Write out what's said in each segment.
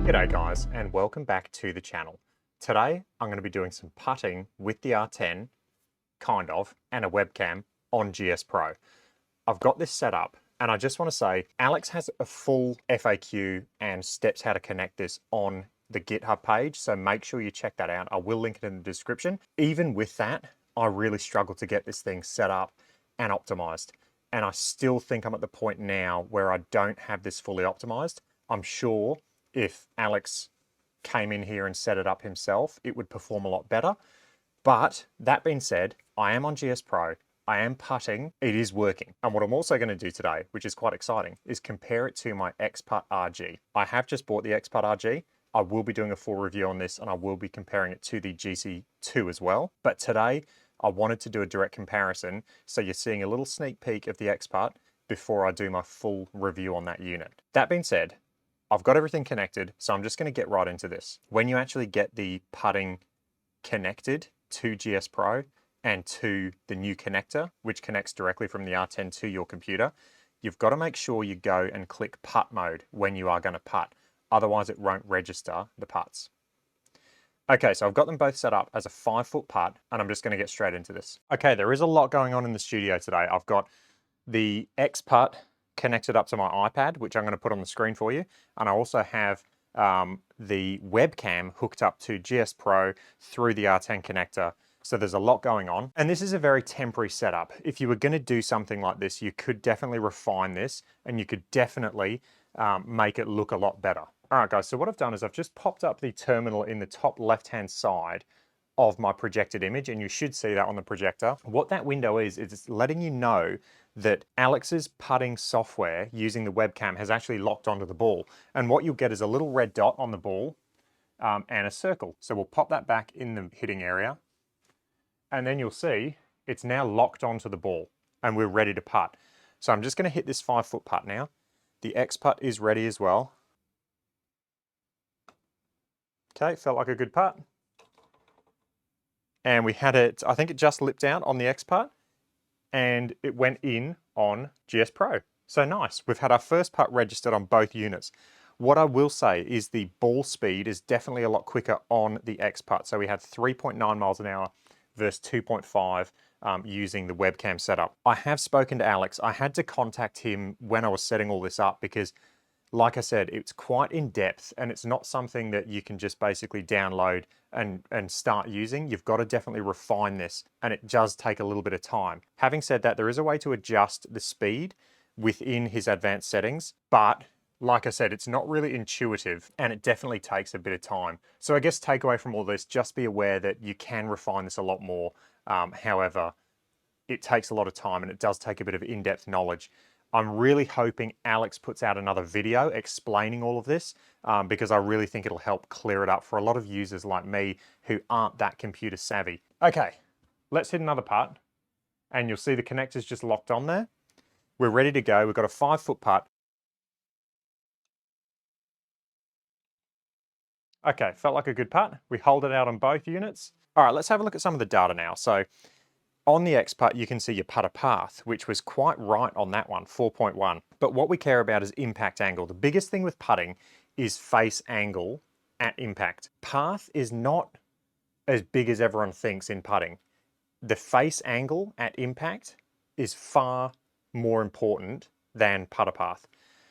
G'day guys, and welcome back to the channel. Today I'm going to be doing some putting with the R10, kind of, and a webcam on GS Pro. I've got this set up, and I just want to say Alex has a full FAQ and steps how to connect this on the GitHub page, so make sure you check that out. I will link it in the description. Even with that, I really struggle to get this thing set up and optimized, and I still think I'm at the point now where I don't have this fully optimized. I'm sure if Alex came in here and set it up himself, it would perform a lot better. But that being said, I am on GS Pro, I am putting, it is working. And what I'm also going to do today, which is quite exciting, is compare it to my X-Putt RG. I have just bought the X-Putt RG. I will be doing a full review on this, and I will be comparing it to the GC2 as well. But today, I wanted to do a direct comparison, so you're seeing a little sneak peek of the X-Putt before I do my full review on that unit. That being said, I've got everything connected, so I'm just going to get right into this. When you actually get the putting connected to GS Pro and to the new connector, which connects directly from the R10 to your computer, you've got to make sure you go and click putt mode when you are going to putt. Otherwise, it won't register the putts. Okay, so I've got them both set up as a 5-foot putt, and I'm just going to get straight into this. Okay, there is a lot going on in the studio today. I've got the X-Putt connected up to my iPad, which I'm going to put on the screen for you. And I also have the webcam hooked up to GS Pro through the R10 connector. So there's a lot going on. And this is a very temporary setup. If you were going to do something like this, you could definitely refine this, and you could definitely make it look a lot better. All right, guys, so what I've done is I've just popped up the terminal in the top left-hand side of my projected image, and you should see that on the projector. What that window is it's letting you know that Alex's putting software using the webcam has actually locked onto the ball. And what you'll get is a little red dot on the ball and a circle. So we'll pop that back in the hitting area, and then you'll see it's now locked onto the ball and we're ready to putt. So I'm just going to hit this 5-foot putt now. The X-Putt is ready as well. Okay, felt like a good putt. And we had it, I think it just lipped out on the X-Putt, and it went in on GS Pro. So nice. We've had our first putt registered on both units. What I will say is the ball speed is definitely a lot quicker on the X-Putt. So we had 3.9 miles an hour versus 2.5 using the webcam setup. I have spoken to Alex. I had to contact him when I was setting all this up because, like I said, it's quite in depth, and it's not something that you can just basically download and start using. You've got to definitely refine this, and it does take a little bit of time. Having said that, there is a way to adjust the speed within his advanced settings, but like I said, it's not really intuitive, and it definitely takes a bit of time. So I guess takeaway from all this, just be aware that you can refine this a lot more. However, it takes a lot of time, and it does take a bit of in-depth knowledge. I'm really hoping Alex puts out another video explaining all of this because I really think it'll help clear it up for a lot of users like me who aren't that computer savvy. Okay, let's hit another putt, and you'll see the connector's just locked on there. We're ready to go. We've got a 5-foot putt. Okay, felt like a good putt. We hold it out on both units. All right, let's have a look at some of the data now. So on the X-Putt, you can see your putter path, which was quite right on that one, 4.1. But what we care about is impact angle. The biggest thing with putting is face angle at impact. Path is not as big as everyone thinks in putting. The face angle at impact is far more important than putter path.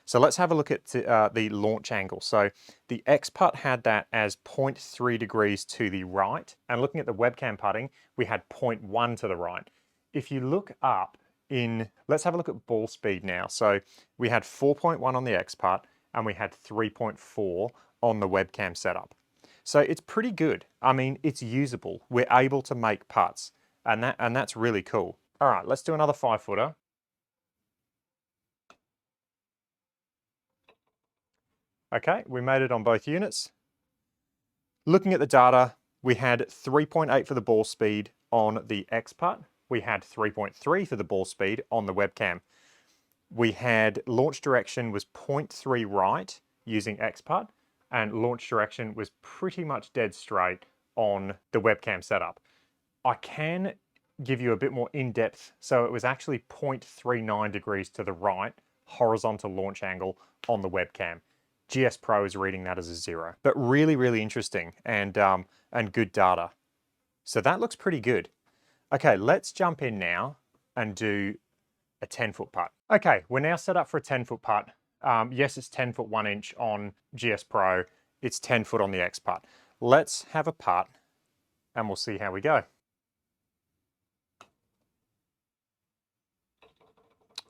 So let's have a look at the launch angle. So the X-Putt had that as 0.3 degrees to the right, and looking at the webcam putting, we had 0.1 to the right. If you look up let's have a look at ball speed now. So we had 4.1 on the X-Putt, and we had 3.4 on the webcam setup. So it's pretty good. I mean, it's usable. We're able to make putts, and that's really cool. All right, let's do another 5-footer. Okay, we made it on both units. Looking at the data, we had 3.8 for the ball speed on the X-Putt. We had 3.3 for the ball speed on the webcam. We had launch direction was 0.3 right using X-Putt, and launch direction was pretty much dead straight on the webcam setup. I can give you a bit more in-depth, so it was actually 0.39 degrees to the right, horizontal launch angle on the webcam. GS Pro is reading that as a 0. But really, really interesting and good data. So that looks pretty good. Okay, let's jump in now and do a 10-foot putt. Okay, we're now set up for a 10-foot putt. Yes, it's 10 foot 1 inch on GS Pro. It's 10 foot on the X putt. Let's have a putt and we'll see how we go.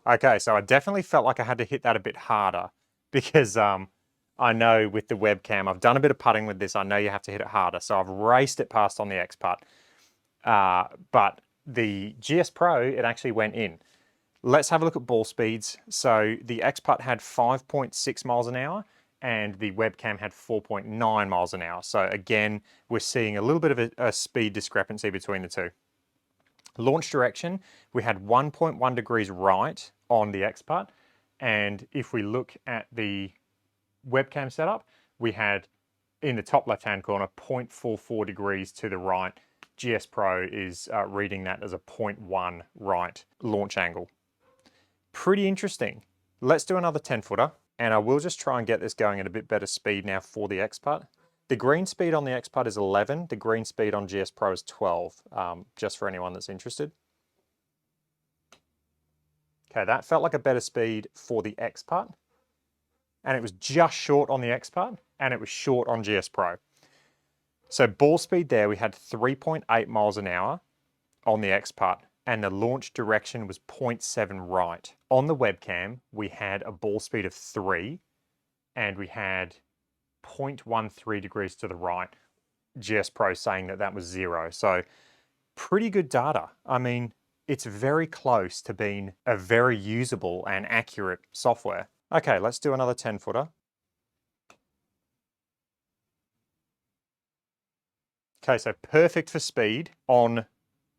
Okay, so I definitely felt like I had to hit that a bit harder because I know with the webcam, I've done a bit of putting with this. I know you have to hit it harder. So I've raced it past on the X putt. But the GS Pro, it actually went in. Let's have a look at ball speeds. So the X putt had 5.6 miles an hour and the webcam had 4.9 miles an hour. So again, we're seeing a little bit of a speed discrepancy between the two. Launch direction, we had 1.1 degrees right on the X putt. And if we look at the webcam setup, we had in the top left-hand corner, 0.44 degrees to the right. GS Pro is reading that as a 0.1 right launch angle. Pretty interesting. Let's do another 10-footer, and I will just try and get this going at a bit better speed now for the X putt. The green speed on the X putt is 11. The green speed on GS Pro is 12, just for anyone that's interested. Okay, that felt like a better speed for the X putt, and it was just short on the X putt, and it was short on GS Pro. So ball speed there, we had 3.8 miles an hour on the X putt, and the launch direction was 0.7 right. On the webcam, we had a ball speed of 3, and we had 0.13 degrees to the right. GS Pro saying that that was 0. So pretty good data. I mean, it's very close to being a very usable and accurate software. Okay, let's do another 10-footer. Okay, so perfect for speed on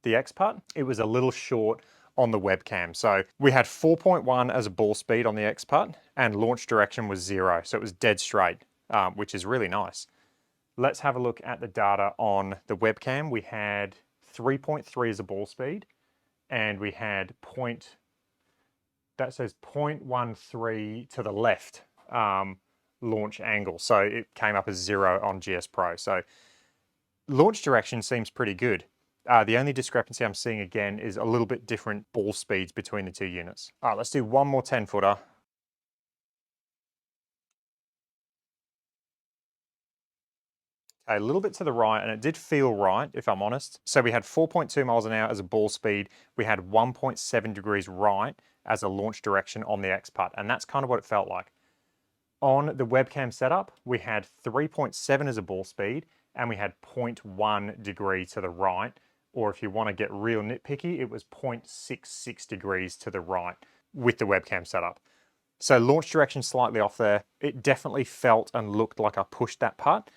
the X putt. It was a little short on the webcam. So we had 4.1 as a ball speed on the X putt and launch direction was 0. So it was dead straight, which is really nice. Let's have a look at the data on the webcam. We had 3.3 as a ball speed and we had that says 0.13 to the left launch angle. So it came up as 0 on GS Pro. So launch direction seems pretty good. The only discrepancy I'm seeing again is a little bit different ball speeds between the two units. All right, let's do one more 10-footer. Okay, a little bit to the right, and it did feel right, if I'm honest. So we had 4.2 miles an hour as a ball speed. We had 1.7 degrees right as a launch direction on the X putt, and that's kind of what it felt like. On the webcam setup, we had 3.7 as a ball speed, and we had 0.1 degree to the right, or if you want to get real nitpicky, it was 0.66 degrees to the right with the webcam setup. So launch direction slightly off there. It definitely felt and looked like I pushed that putt.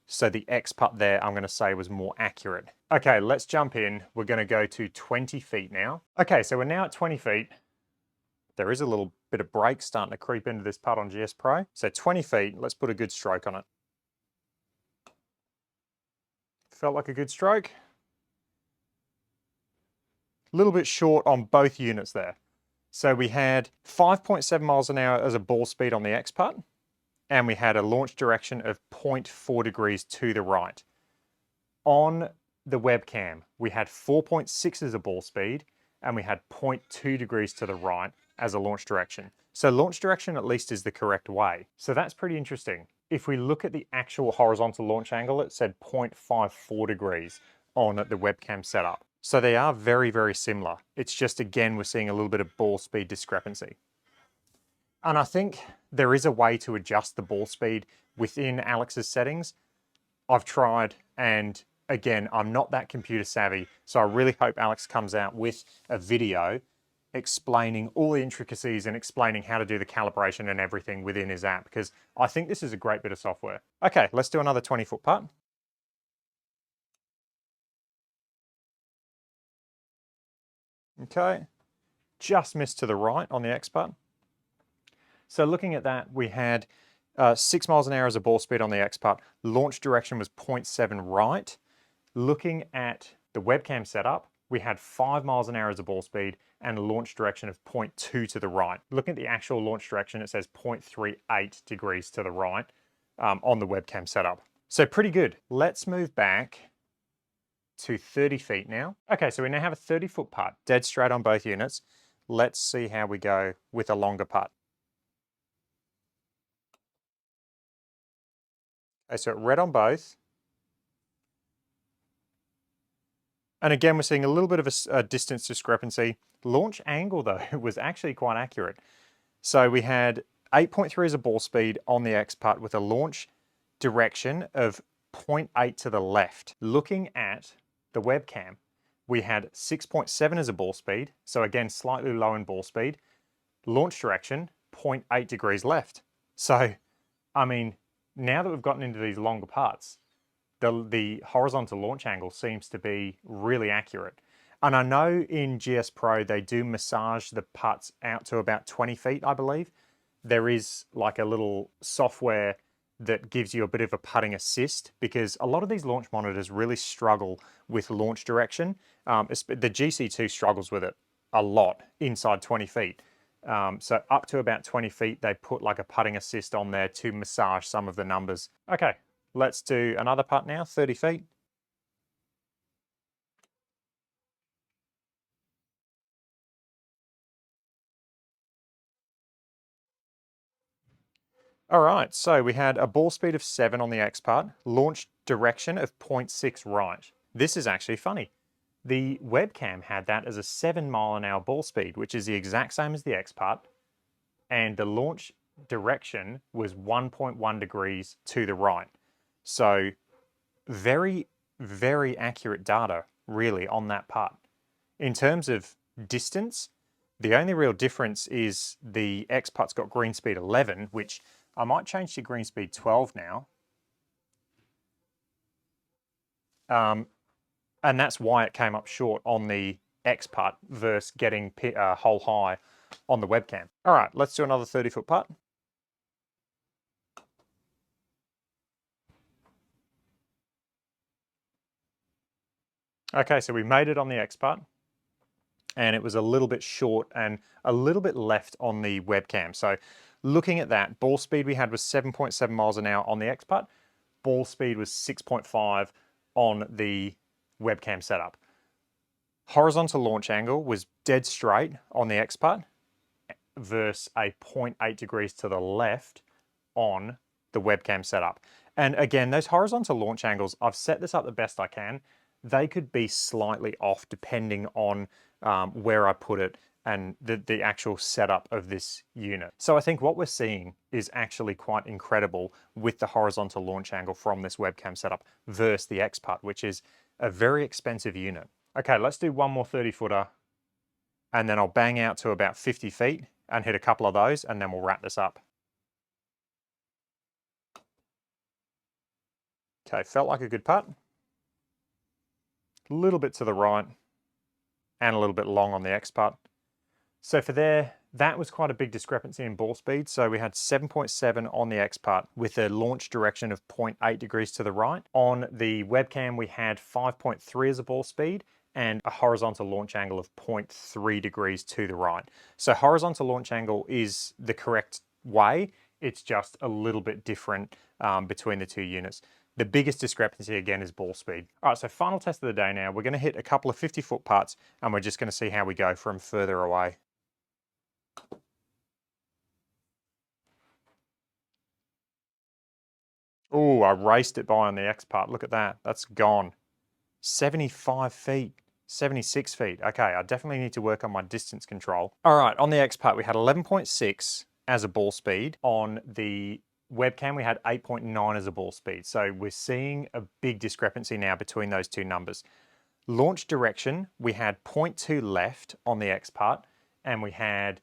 So the X putt there, I'm going to say was more accurate. Okay, let's jump in. We're going to go to 20 feet now. Okay, so we're now at 20 feet. There is a little bit of break starting to creep into this putt on GS Pro. So 20 feet, let's put a good stroke on it. Felt like a good stroke. A little bit short on both units there. So we had 5.7 miles an hour as a ball speed on the X putt, and we had a launch direction of 0.4 degrees to the right. On the webcam, we had 4.6 as a ball speed, and we had 0.2 degrees to the right as a launch direction. So launch direction at least is the correct way. So that's pretty interesting. If we look at the actual horizontal launch angle, it said 0.54 degrees on the webcam setup. So they are very, very similar. It's just, again, we're seeing a little bit of ball speed discrepancy. And I think there is a way to adjust the ball speed within Alex's settings. I've tried, and again, I'm not that computer savvy, so I really hope Alex comes out with a video explaining all the intricacies and explaining how to do the calibration and everything within his app, because I think this is a great bit of software. Okay, let's do another 20-foot putt. Okay, just missed to the right on the X putt. So looking at that, we had 6 miles an hour as a ball speed on the X putt. Launch direction was 0.7 right. Looking at the webcam setup, we had 5 miles an hour as a ball speed and a launch direction of 0.2 to the right. Looking at the actual launch direction, it says 0.38 degrees to the right on the webcam setup. So pretty good. Let's move back to 30 feet now. Okay, so we now have a 30-foot putt, dead straight on both units. Let's see how we go with a longer putt. Okay, so red on both. And again, we're seeing a little bit of a distance discrepancy. Launch angle, though, was actually quite accurate. So we had 8.3 as a ball speed on the X putt with a launch direction of 0.8 to the left. Looking at the webcam, we had 6.7 as a ball speed. So again, slightly low in ball speed. Launch direction, 0.8 degrees left. So, I mean, now that we've gotten into these longer putts, the horizontal launch angle seems to be really accurate. And I know in GS Pro, they do massage the putts out to about 20 feet, I believe. There is like a little software that gives you a bit of a putting assist, because a lot of these launch monitors really struggle with launch direction. The GC2 struggles with it a lot inside 20 feet. So up to about 20 feet, they put like a putting assist on there to massage some of the numbers. Okay, let's do another putt now, 30 feet. All right, so we had a ball speed of 7 on the X putt, launch direction of 0.6 right. This is actually funny. The webcam had that as a 7 mile an hour ball speed, which is the exact same as the X putt, and the launch direction was 1.1 degrees to the right. So very, very accurate data, really, on that putt. In terms of distance, the only real difference is the X putt's got green speed 11, which I might change to green speed 12 now. And that's why it came up short on the X putt versus getting hole high on the webcam. All right, let's do another 30-foot putt. Okay, so we made it on the X putt, and it was a little bit short and a little bit left on the webcam. So looking at that, ball speed we had was 7.7 miles an hour on the X putt. Ball speed was 6.5 on the webcam setup. Horizontal launch angle was dead straight on the X putt versus a 0.8 degrees to the left on the webcam setup. And again, those horizontal launch angles, I've set this up the best I can. They could be slightly off depending on where I put it and the actual setup of this unit. So I think what we're seeing is actually quite incredible with the horizontal launch angle from this webcam setup versus the X Putt, which is a very expensive unit. Okay, let's do one more 30-footer, and then I'll bang out to about 50 feet and hit a couple of those, and then we'll wrap this up. Okay, felt like a good putt. A little bit to the right and a little bit long on the X putt. So for there, that was quite a big discrepancy in ball speed. So we had 7.7 on the X putt with a launch direction of 0.8 degrees to the right. On the webcam, we had 5.3 as a ball speed and a horizontal launch angle of 0.3 degrees to the right. So horizontal launch angle is the correct way. It's just a little bit different between the two units. The biggest discrepancy again is ball speed. All right, so final test of the day now. We're going to hit a couple of 50-foot putts and we're just going to see how we go from further away. Oh, I raced it by on the X putt. Look at that. That's gone. 75 feet, 76 feet. Okay, I definitely need to work on my distance control. All right, on the X putt, we had 11.6 as a ball speed. On the webcam, we had 8.9 as a ball speed. So we're seeing a big discrepancy now between those two numbers. Launch direction, we had 0.2 left on the X putt, and we had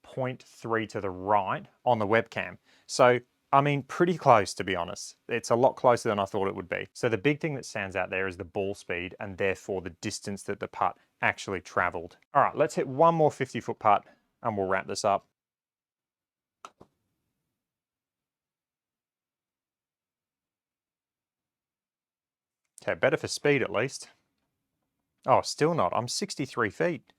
0.3 to the right on the webcam. So I mean, pretty close, to be honest. It's a lot closer than I thought it would be. So the big thing that stands out there is the ball speed and therefore the distance that the putt actually traveled. All right, let's hit one more 50-foot putt and we'll wrap this up. Okay, better for speed at least. Oh, still not. I'm 63 feet.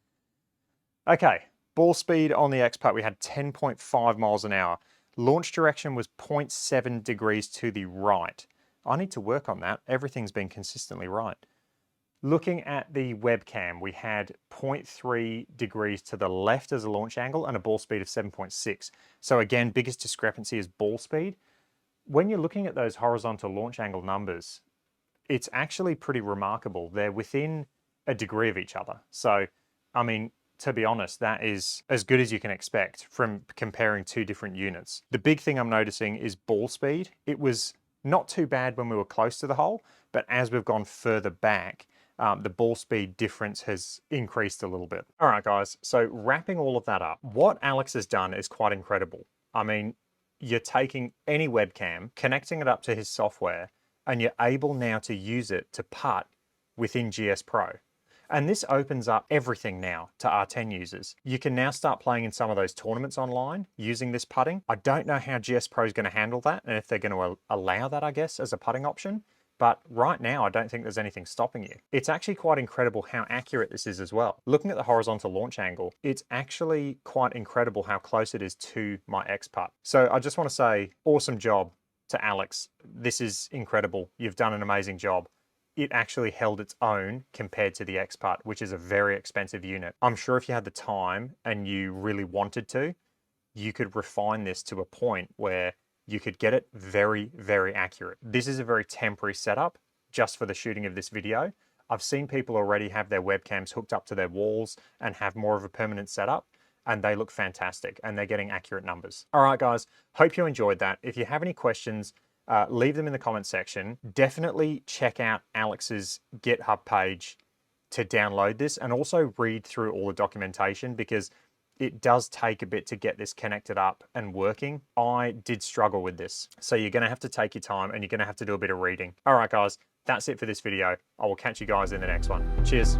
Okay, ball speed on the X-Putt, we had 10.5 miles an hour. Launch direction was 0.7 degrees to the right. I need to work on that. Everything's been consistently right. Looking at the webcam, we had 0.3 degrees to the left as a launch angle and a ball speed of 7.6. So again, biggest discrepancy is ball speed. When you're looking at those horizontal launch angle numbers, it's actually pretty remarkable. They're within a degree of each other. So, I mean, to be honest, that is as good as you can expect from comparing two different units. The big thing I'm noticing is ball speed. It was not too bad when we were close to the hole, but as we've gone further back, the ball speed difference has increased a little bit. All right, guys, so wrapping all of that up, what Alex has done is quite incredible. I mean, you're taking any webcam, connecting it up to his software, and you're able now to use it to putt within GS Pro. And this opens up everything now to R10 users. You can now start playing in some of those tournaments online using this putting. I don't know how GS Pro is going to handle that and if they're going to allow that, I guess, as a putting option. But right now, I don't think there's anything stopping you. It's actually quite incredible how accurate this is as well. Looking at the horizontal launch angle, it's actually quite incredible how close it is to my X-Putt. So I just want to say, awesome job to Alex. This is incredible. You've done an amazing job. It actually held its own compared to the X-Putt, which is a very expensive unit. I'm sure if you had the time and you really wanted to, you could refine this to a point where you could get it very, very accurate. This is a very temporary setup just for the shooting of this video. I've seen people already have their webcams hooked up to their walls and have more of a permanent setup, and they look fantastic and they're getting accurate numbers. All right, guys, hope you enjoyed that. If you have any questions, leave them in the comment section. Definitely check out Alex's GitHub page to download this and also read through all the documentation because it does take a bit to get this connected up and working. I did struggle with this. So you're gonna have to take your time and you're gonna have to do a bit of reading. All right, guys, that's it for this video. I will catch you guys in the next one. Cheers.